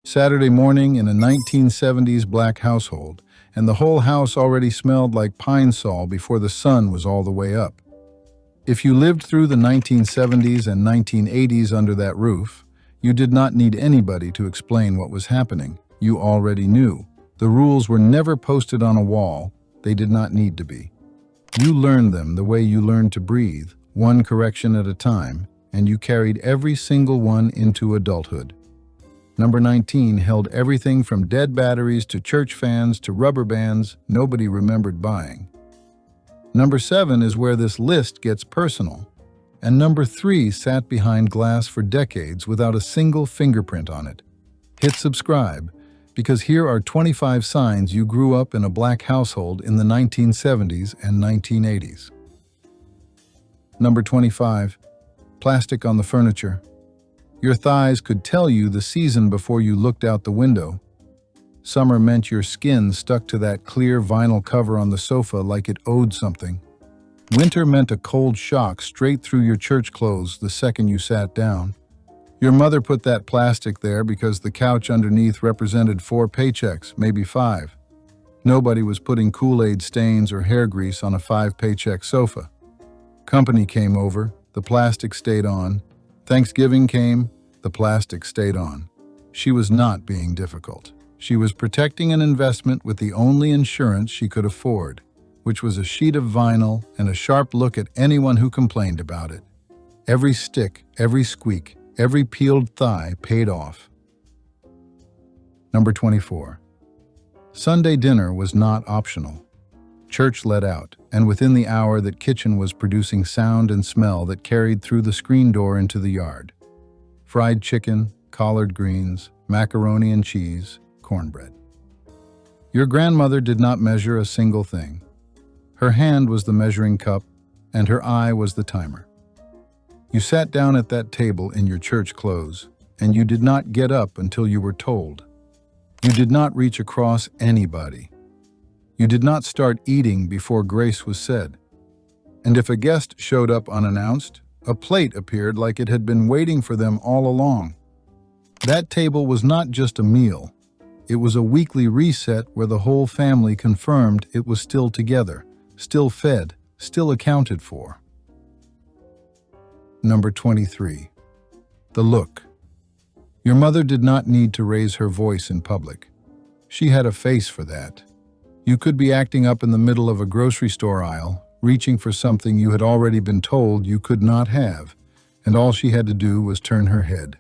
Saturday morning in a 1970s black household, and the whole house already smelled like pine sol before the sun was all the way up. If you lived through the 1970s and 1980s under that roof, you did not need anybody to explain what was happening. You already knew. The rules were never posted on a wall. They did not need to be. You learned them the way you learned to breathe, one correction at a time, and you carried every single one into adulthood. Number 19 held everything from dead batteries to church fans to rubber bands nobody remembered buying. Number 7 is where this list gets personal. And number 3 sat behind glass for decades without a single fingerprint on it. Hit subscribe, because here are 25 signs you grew up in a black household in the 1970s and 1980s. Number 25. Plastic on the furniture. Your thighs could tell you the season before you looked out the window. Summer meant your skin stuck to that clear vinyl cover on the sofa like it owed something. Winter meant a cold shock straight through your church clothes the second you sat down. Your mother put that plastic there because the couch underneath represented 4 paychecks, maybe 5. Nobody was putting Kool-Aid stains or hair grease on a 5-paycheck sofa. Company came over, the plastic stayed on. Thanksgiving came, the plastic stayed on. She was not being difficult. She was protecting an investment with the only insurance she could afford, which was a sheet of vinyl and a sharp look at anyone who complained about it. Every stick, every squeak, every peeled thigh paid off. Number 24. Sunday dinner was not optional. Church let out, and within the hour that kitchen was producing sound and smell that carried through the screen door into the yard. Fried chicken, collard greens, macaroni and cheese, cornbread. Your grandmother did not measure a single thing. Her hand was the measuring cup, and her eye was the timer. You sat down at that table in your church clothes, and you did not get up until you were told. You did not reach across anybody. You did not start eating before grace was said. And if a guest showed up unannounced, a plate appeared like it had been waiting for them all along. That table was not just a meal. It was a weekly reset where the whole family confirmed it was still together, still fed, still accounted for. Number 23. The look. Your mother did not need to raise her voice in public. She had a face for that. You could be acting up in the middle of a grocery store aisle, reaching for something you had already been told you could not have, and all she had to do was turn her head.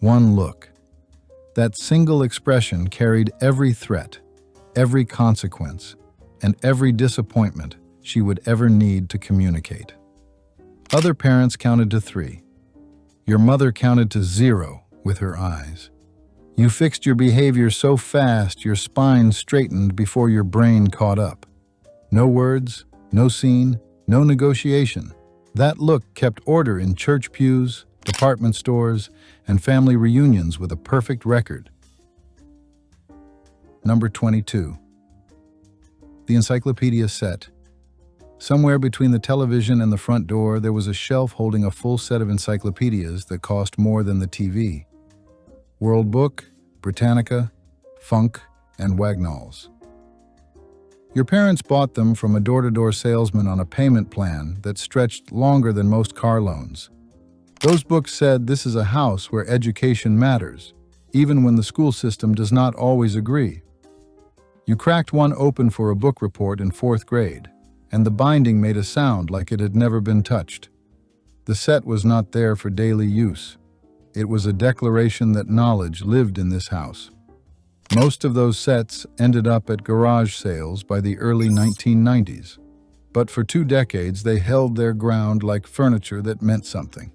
One look. That single expression carried every threat, every consequence, and every disappointment she would ever need to communicate. Other parents counted to 3. Your mother counted to 0 with her eyes. You fixed your behavior so fast your spine straightened before your brain caught up. No words, no scene, no negotiation. That look kept order in church pews, department stores, and family reunions with a perfect record. Number 22. The encyclopedia set. Somewhere between the television and the front door, there was a shelf holding a full set of encyclopedias that cost more than the TV. World Book, Britannica, Funk, and Wagnalls. Your parents bought them from a door-to-door salesman on a payment plan that stretched longer than most car loans. Those books said this is a house where education matters, even when the school system does not always agree. You cracked one open for a book report in 4th grade, and the binding made a sound like it had never been touched. The set was not there for daily use. It was a declaration that knowledge lived in this house. Most of those sets ended up at garage sales by the early 1990s, but for 2 decades they held their ground like furniture that meant something.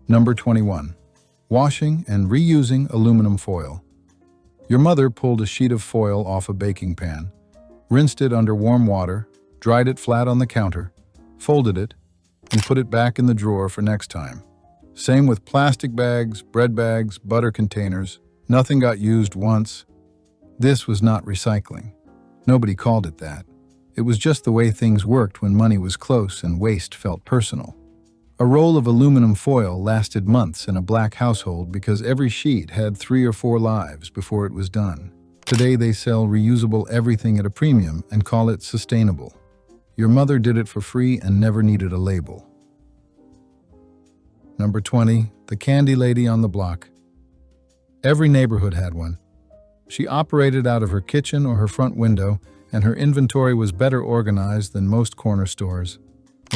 Number 21. Washing and reusing aluminum foil. Your mother pulled a sheet of foil off a baking pan, rinsed it under warm water, dried it flat on the counter, folded it, and put it back in the drawer for next time. Same with plastic bags, bread bags, butter containers. Nothing got used once. This was not recycling. Nobody called it that. It was just the way things worked when money was close and waste felt personal. A roll of aluminum foil lasted months in a black household because every sheet had 3 or 4 lives before it was done. Today they sell reusable everything at a premium and call it sustainable. Your mother did it for free and never needed a label. Number 20, the candy lady on the block. Every neighborhood had one. She operated out of her kitchen or her front window, and her inventory was better organized than most corner stores.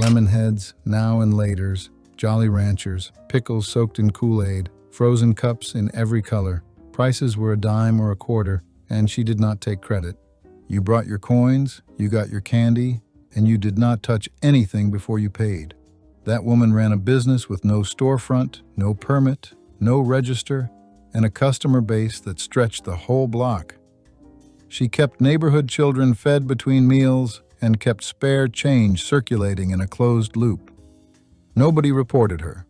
Lemon heads, now and laters, Jolly Ranchers, pickles soaked in Kool-Aid, frozen cups in every color. Prices were a dime or a quarter, and she did not take credit. You brought your coins, you got your candy, and you did not touch anything before you paid. That woman ran a business with no storefront, no permit, no register, and a customer base that stretched the whole block. She kept neighborhood children fed between meals and kept spare change circulating in a closed loop. Nobody reported her.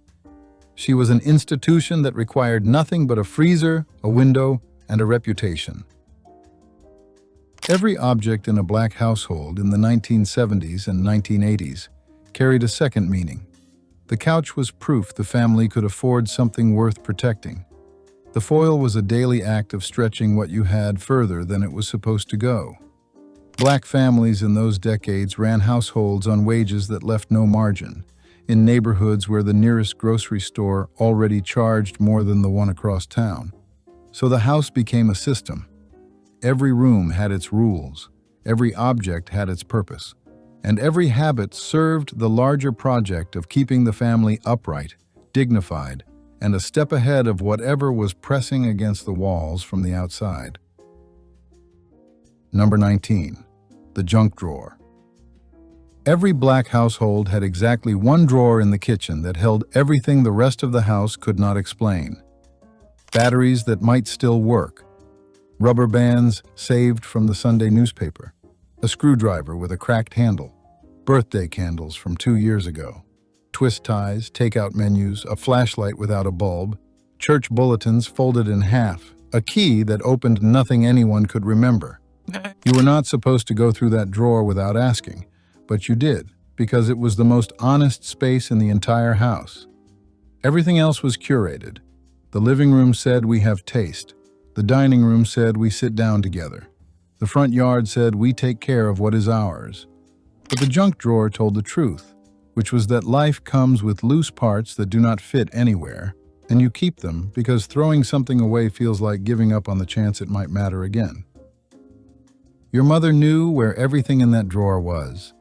She was an institution that required nothing but a freezer, a window, and a reputation. Every object in a black household in the 1970s and 1980s carried a second meaning. The couch was proof the family could afford something worth protecting. The foil was a daily act of stretching what you had further than it was supposed to go. Black families in those decades ran households on wages that left no margin, in neighborhoods where the nearest grocery store already charged more than the one across town. So the house became a system. Every room had its rules, every object had its purpose, and every habit served the larger project of keeping the family upright, dignified, and a step ahead of whatever was pressing against the walls from the outside. Number 19. The junk drawer. Every black household had exactly one drawer in the kitchen that held everything the rest of the house could not explain. Batteries that might still work, rubber bands saved from the Sunday newspaper, a screwdriver with a cracked handle, birthday candles from 2 years ago, twist ties, takeout menus, a flashlight without a bulb, church bulletins folded in half, a key that opened nothing anyone could remember. You were not supposed to go through that drawer without asking, but you did, because it was the most honest space in the entire house. Everything else was curated. The living room said we have taste. The dining room said we sit down together. The front yard said we take care of what is ours. But the junk drawer told the truth, which was that life comes with loose parts that do not fit anywhere, and you keep them because throwing something away feels like giving up on the chance it might matter again. Your mother knew where everything in that drawer was.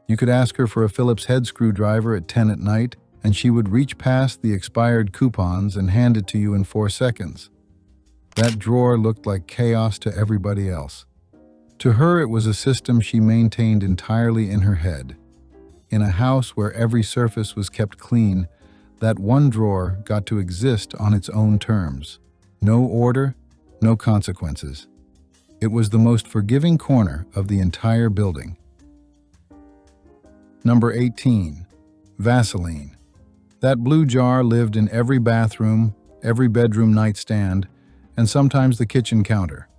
You could ask her for a Phillips head screwdriver at 10 at night, and she would reach past the expired coupons and hand it to you in 4 seconds. That drawer looked like chaos to everybody else. To her, it was a system she maintained entirely in her head. In a house where every surface was kept clean, that one drawer got to exist on its own terms. No order, no consequences. It was the most forgiving corner of the entire building. Number 18. Vaseline. That blue jar lived in every bathroom, every bedroom nightstand, and sometimes the kitchen counter.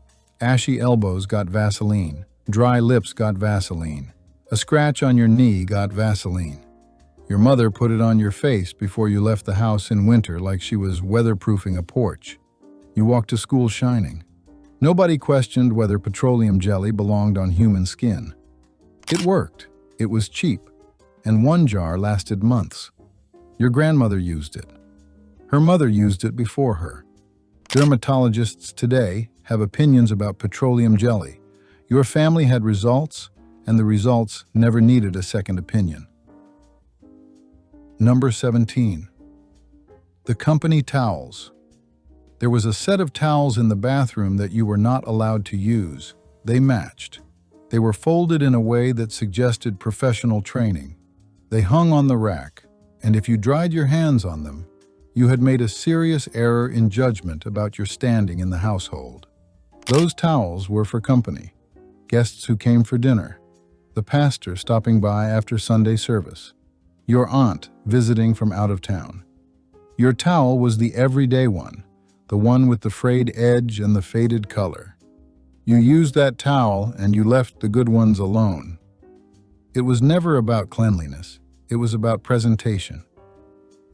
Ashy elbows got Vaseline. Dry lips got Vaseline. A scratch on your knee got Vaseline. Your mother put it on your face before you left the house in winter like she was weatherproofing a porch. You walked to school shining. Nobody questioned whether petroleum jelly belonged on human skin. It worked. It was cheap. And one jar lasted months. Your grandmother used it. Her mother used it before her. Dermatologists today have opinions about petroleum jelly. Your family had results, and the results never needed a second opinion. Number 17. The company towels. There was a set of towels in the bathroom that you were not allowed to use. They matched. They were folded in a way that suggested professional training. They hung on the rack, and if you dried your hands on them, you had made a serious error in judgment about your standing in the household. Those towels were for company, guests who came for dinner, the pastor stopping by after Sunday service, your aunt visiting from out of town. Your towel was the everyday one, the one with the frayed edge and the faded color. You used that towel and you left the good ones alone. It was never about cleanliness. It was about presentation.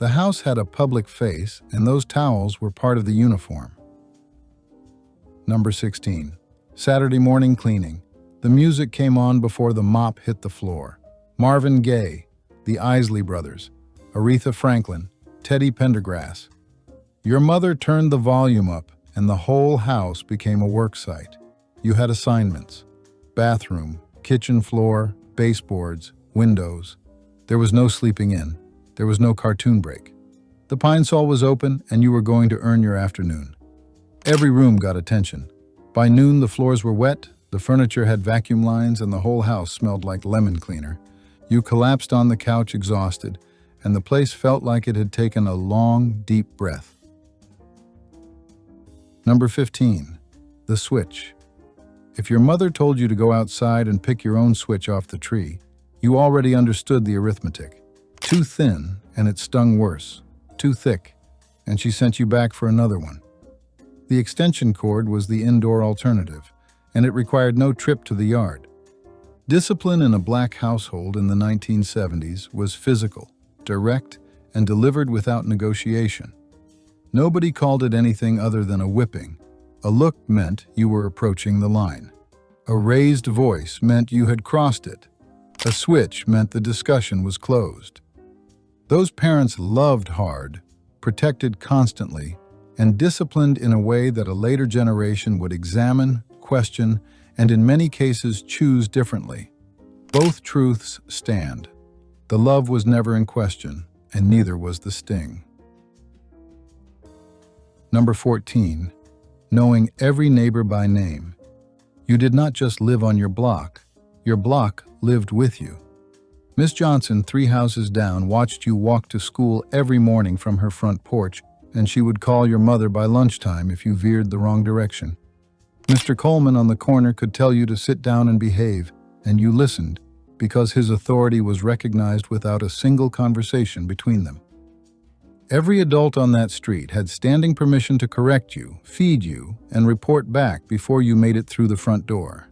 The house had a public face, and those towels were part of the uniform. Number 16. Saturday morning cleaning. The music came on before the mop hit the floor. Marvin Gaye, the Isley Brothers, Aretha Franklin, Teddy Pendergrass. Your mother turned the volume up, and the whole house became a work site. You had assignments: bathroom, kitchen floor, baseboards, windows. There was no sleeping in. There was no cartoon break. The pine sol was open, and you were going to earn your afternoon. Every room got attention. By noon, the floors were wet, the furniture had vacuum lines, and the whole house smelled like lemon cleaner. You collapsed on the couch exhausted, and the place felt like it had taken a long, deep breath. Number 15. The switch. If your mother told you to go outside and pick your own switch off the tree, you already understood the arithmetic. Too thin, and it stung worse. Too thick, and she sent you back for another one. The extension cord was the indoor alternative, and it required no trip to the yard. Discipline in a black household in the 1970s was physical, direct, and delivered without negotiation. Nobody called it anything other than a whipping. A look meant you were approaching the line. A raised voice meant you had crossed it. A switch meant the discussion was closed. Those parents loved hard, protected constantly, and disciplined in a way that a later generation would examine, question, and in many cases choose differently. Both truths stand. The love was never in question, and neither was the sting. Number 14. Knowing every neighbor by name. You did not just live on your block lived with you. Miss Johnson, 3 houses down, watched you walk to school every morning from her front porch, and she would call your mother by lunchtime if you veered the wrong direction. Mr. Coleman on the corner could tell you to sit down and behave, and you listened because his authority was recognized without a single conversation between them. Every adult on that street had standing permission to correct you, feed you, and report back before you made it through the front door.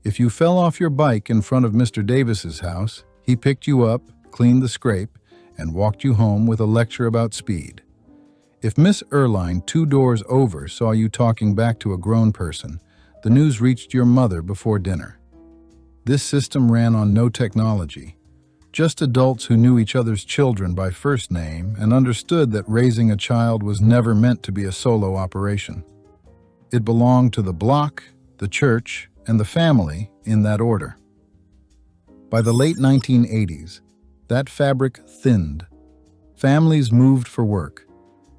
If you fell off your bike in front of Mr. Davis's house, he picked you up, cleaned the scrape, and walked you home with a lecture about speed. If Miss Erline 2 doors over saw you talking back to a grown person, the news reached your mother before dinner. This system ran on no technology, just adults who knew each other's children by first name and understood that raising a child was never meant to be a solo operation. It belonged to the block, the church, and the family in that order. By the late 1980s, that fabric thinned. Families moved for work.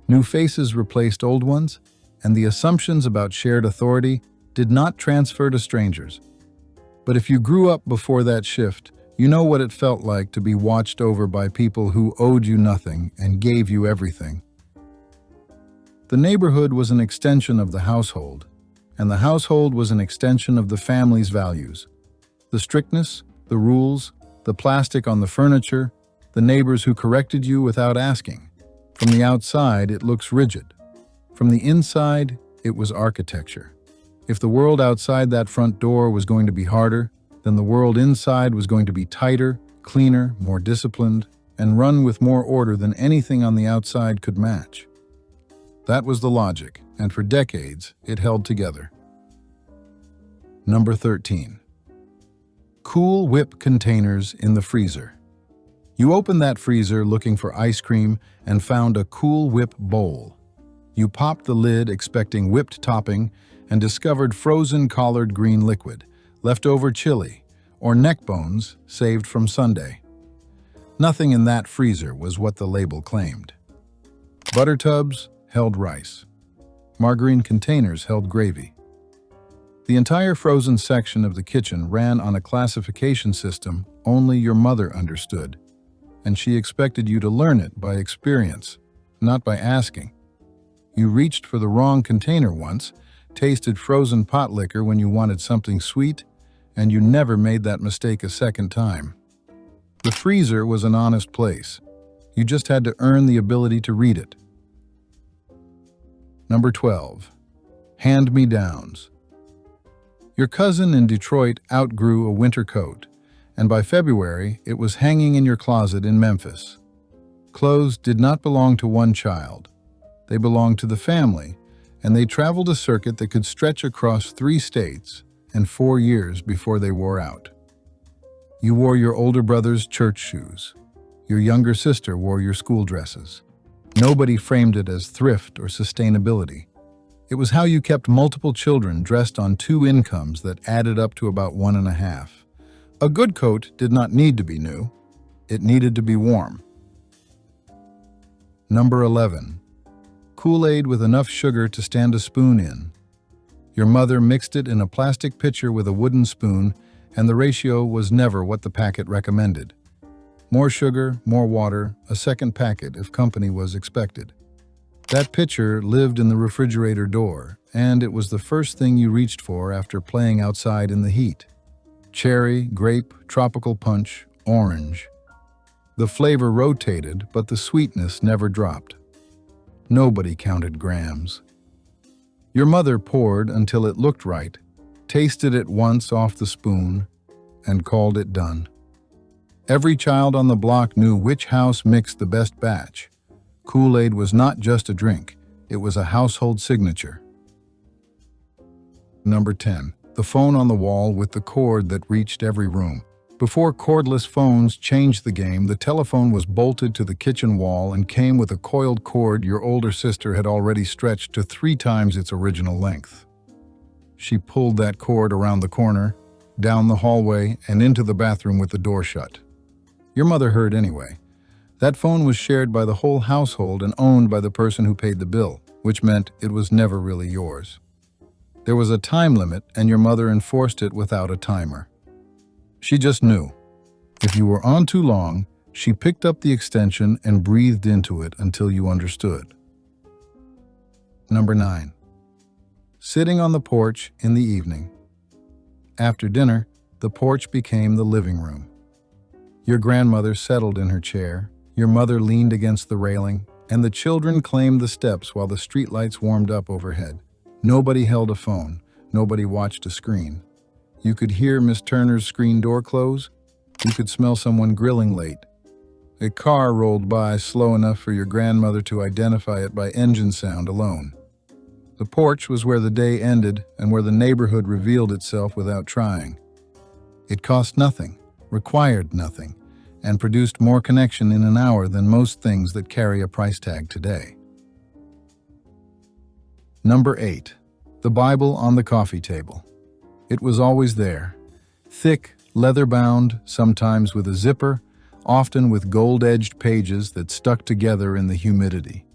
New faces replaced old ones, and the assumptions about shared authority did not transfer to strangers. But if you grew up before that shift, you know what it felt like to be watched over by people who owed you nothing and gave you everything. The neighborhood was an extension of the household, and the household was an extension of the family's values. The strictness, the rules, the plastic on the furniture, the neighbors who corrected you without asking. From the outside, it looks rigid. From the inside, it was architecture. If the world outside that front door was going to be harder, then the world inside was going to be tighter, cleaner, more disciplined, and run with more order than anything on the outside could match. That was the logic, and for decades, it held together. Number 13. Cool Whip containers in the freezer. You opened that freezer looking for ice cream and found a Cool Whip bowl. You popped the lid expecting whipped topping and discovered frozen collard green liquid, leftover chili, or neck bones saved from Sunday. Nothing in that freezer was what the label claimed. Butter tubs held rice. Margarine containers held gravy. The entire frozen section of the kitchen ran on a classification system only your mother understood, and she expected you to learn it by experience, not by asking. You reached for the wrong container once, tasted frozen pot liquor when you wanted something sweet, and you never made that mistake a second time. The freezer was an honest place. You just had to earn the ability to read it. Number 12. Hand-me-downs. Your cousin in Detroit outgrew a winter coat, and by February, it was hanging in your closet in Memphis. Clothes did not belong to one child. They belonged to the family, and they traveled a circuit that could stretch across 3 states and 4 years before they wore out. You wore your older brother's church shoes. Your younger sister wore your school dresses. Nobody framed it as thrift or sustainability. It was how you kept multiple children dressed on 2 incomes that added up to about 1.5. A good coat did not need to be new. It needed to be warm. Number 11. Kool-Aid with enough sugar to stand a spoon in. Your mother mixed it in a plastic pitcher with a wooden spoon, and the ratio was never what the packet recommended. More sugar, more water, a second packet if company was expected. That pitcher lived in the refrigerator door, and it was the first thing you reached for after playing outside in the heat. Cherry, grape, tropical punch, orange. The flavor rotated, but the sweetness never dropped. Nobody counted grams. Your mother poured until it looked right, tasted it once off the spoon, and called it done. Every child on the block knew which house mixed the best batch. Kool-Aid was not just a drink, it was a household signature. Number 10. The phone on the wall with the cord that reached every room. Before cordless phones changed the game, the telephone was bolted to the kitchen wall and came with a coiled cord your older sister had already stretched to 3 times its original length. She pulled that cord around the corner, down the hallway, and into the bathroom with the door shut. Your mother heard anyway. That phone was shared by the whole household and owned by the person who paid the bill, which meant it was never really yours. There was a time limit, and your mother enforced it without a timer. She just knew. If you were on too long, she picked up the extension and breathed into it until you understood. Number 9. Sitting on the porch in the evening. After dinner, the porch became the living room. Your grandmother settled in her chair, your mother leaned against the railing, and the children claimed the steps while the streetlights warmed up overhead. Nobody held a phone. Nobody watched a screen. You could hear Miss Turner's screen door close. You could smell someone grilling late. A car rolled by slow enough for your grandmother to identify it by engine sound alone. The porch was where the day ended and where the neighborhood revealed itself without trying. It cost nothing, required nothing, and produced more connection in an hour than most things that carry a price tag today. Number 8. The Bible on the coffee table. It was always there. Thick, leather-bound, sometimes with a zipper, often with gold-edged pages that stuck together in the humidity.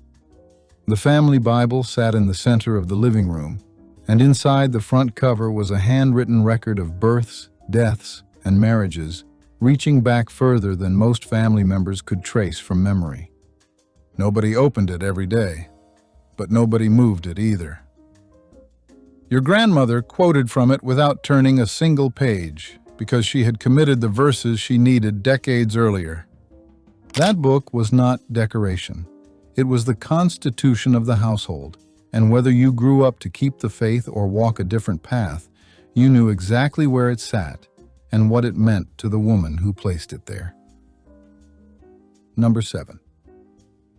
The family Bible sat in the center of the living room, and inside the front cover was a handwritten record of births, deaths, and marriages, reaching back further than most family members could trace from memory. Nobody opened it every day, but nobody moved it either. Your grandmother quoted from it without turning a single page, because she had committed the verses she needed decades earlier. That book was not decoration. It was the constitution of the household, and whether you grew up to keep the faith or walk a different path, you knew exactly where it sat and what it meant to the woman who placed it there. Number 7.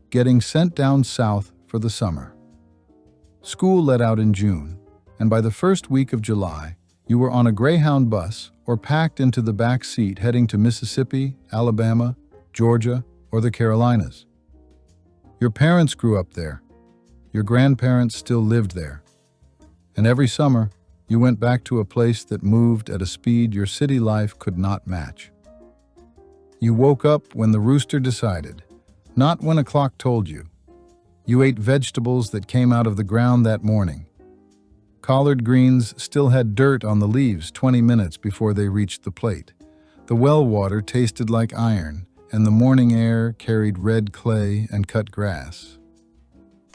Getting sent down south for the summer. School let out in June, and by the first week of July, you were on a Greyhound bus or packed into the back seat heading to Mississippi, Alabama, Georgia, or the Carolinas. Your parents grew up there. Your grandparents still lived there. And every summer, you went back to a place that moved at a speed your city life could not match. You woke up when the rooster decided, not when a clock told you. You ate vegetables that came out of the ground that morning. Collard greens still had dirt on the leaves 20 minutes before they reached the plate. The well water tasted like iron, and the morning air carried red clay and cut grass.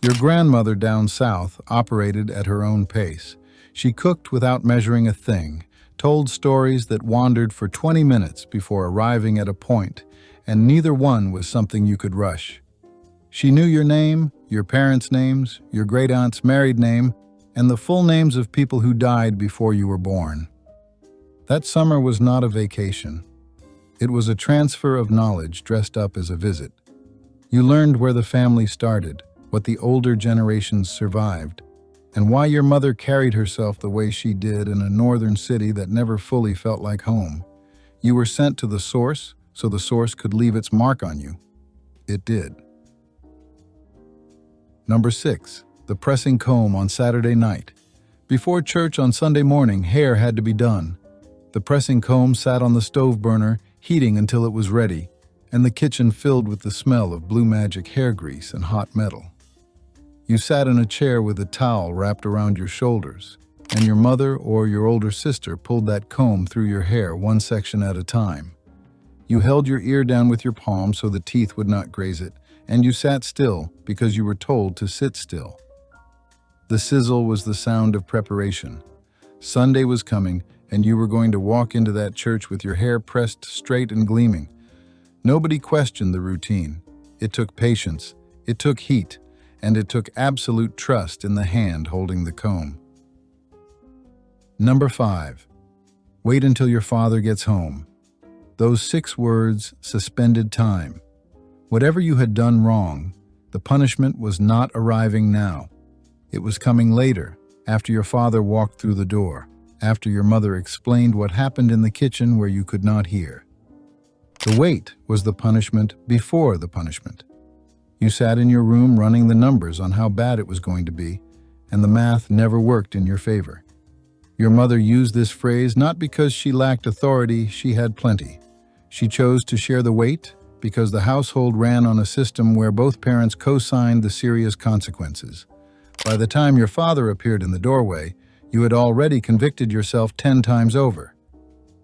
Your grandmother down south operated at her own pace. She cooked without measuring a thing, told stories that wandered for 20 minutes before arriving at a point, and neither one was something you could rush. She knew your name, your parents' names, your great-aunt's married name, and the full names of people who died before you were born. That summer was not a vacation. It was a transfer of knowledge dressed up as a visit. You learned where the family started, what the older generations survived, and why your mother carried herself the way she did in a northern city that never fully felt like home. You were sent to the source so the source could leave its mark on you. It did. Number 6. The pressing comb on Saturday night. Before church on Sunday morning, hair had to be done. The pressing comb sat on the stove burner, heating until it was ready, and the kitchen filled with the smell of Blue Magic hair grease and hot metal. You sat in a chair with a towel wrapped around your shoulders, and your mother or your older sister pulled that comb through your hair one section at a time. You held your ear down with your palm so the teeth would not graze it, and you sat still because you were told to sit still. The sizzle was the sound of preparation. Sunday was coming, and you were going to walk into that church with your hair pressed straight and gleaming. Nobody questioned the routine. It took patience, it took heat, and it took absolute trust in the hand holding the comb. Number 5. Wait until your father gets home. Those 6 words suspended time. Whatever you had done wrong, the punishment was not arriving now. It was coming later, after your father walked through the door, after your mother explained what happened in the kitchen where you could not hear. The wait was the punishment before the punishment. You sat in your room running the numbers on how bad it was going to be, and the math never worked in your favor. Your mother used this phrase not because she lacked authority, she had plenty. She chose to share the weight because the household ran on a system where both parents co-signed the serious consequences. By the time your father appeared in the doorway, you had already convicted yourself 10 times over.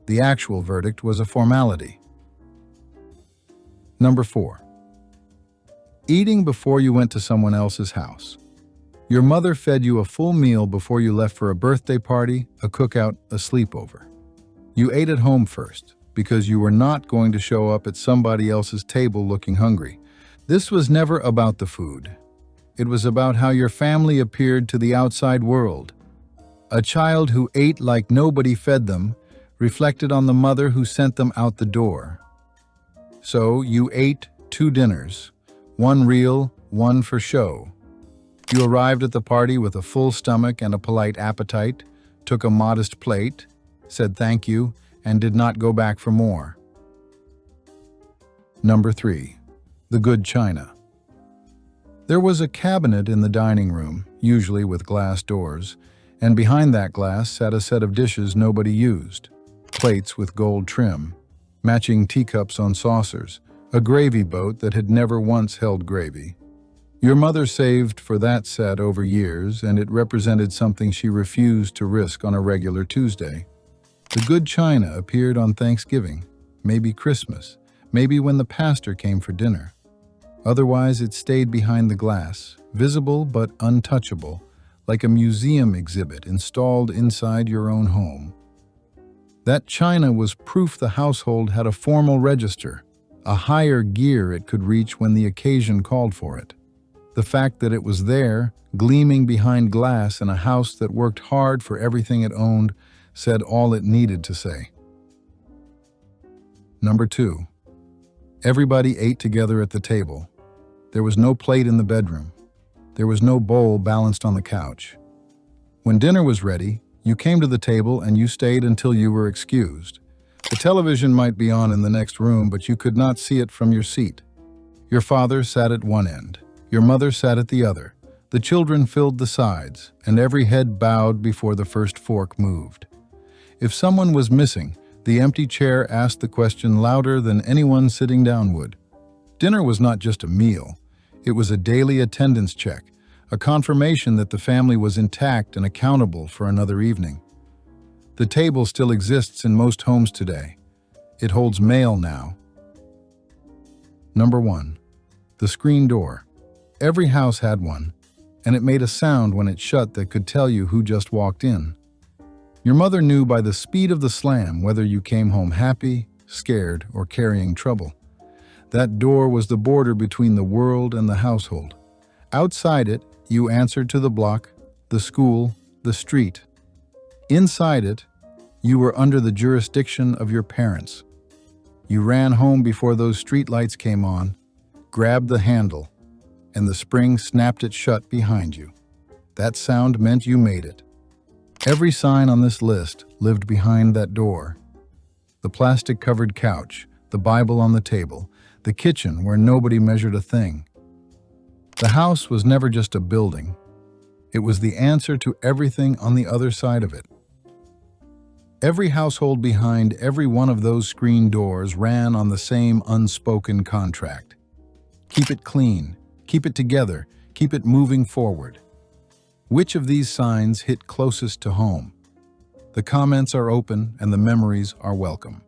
The actual verdict was a formality. Number 4. Eating before you went to someone else's house. Your mother fed you a full meal before you left for a birthday party, a cookout, a sleepover. You ate at home first, because you were not going to show up at somebody else's table looking hungry. This was never about the food. It was about how your family appeared to the outside world. A child who ate like nobody fed them reflected on the mother who sent them out the door. So you ate 2 dinners, one real, one for show. You arrived at the party with a full stomach and a polite appetite, took a modest plate, said thank you, and did not go back for more. Number 3. The good china. There was a cabinet in the dining room, usually with glass doors, and behind that glass sat a set of dishes nobody used. Plates with gold trim, matching teacups on saucers, a gravy boat that had never once held gravy. Your mother saved for that set over years, and it represented something she refused to risk on a regular Tuesday. The good china appeared on Thanksgiving, maybe Christmas, maybe when the pastor came for dinner. Otherwise, it stayed behind the glass, visible but untouchable, like a museum exhibit installed inside your own home. That china was proof the household had a formal register, a higher gear it could reach when the occasion called for it. The fact that it was there, gleaming behind glass in a house that worked hard for everything it owned, said all it needed to say. Number 2. Everybody ate together at the table. There was no plate in the bedroom. There was no bowl balanced on the couch. When dinner was ready, you came to the table and you stayed until you were excused. The television might be on in the next room, but you could not see it from your seat. Your father sat at one end. Your mother sat at the other. The children filled the sides, and every head bowed before the first fork moved. If someone was missing, the empty chair asked the question louder than anyone sitting down would. Dinner was not just a meal. It was a daily attendance check, a confirmation that the family was intact and accountable for another evening. The table still exists in most homes today. It holds mail now. Number 1. The screen door. Every house had one, and it made a sound when it shut that could tell you who just walked in. Your mother knew by the speed of the slam whether you came home happy, scared, or carrying trouble. That door was the border between the world and the household. Outside it, you answered to the block, the school, the street. Inside it, you were under the jurisdiction of your parents. You ran home before those street lights came on. grabbed the handle, and the spring snapped it shut behind you. That sound meant you made it. Every sign on this list lived behind that door. The plastic-covered couch, the Bible on the table, the kitchen where nobody measured a thing. The house was never just a building. It was the answer to everything on the other side of it. Every household behind every one of those screen doors ran on the same unspoken contract. Keep it clean, keep it together, keep it moving forward. Which of these signs hit closest to home? The comments are open and the memories are welcome.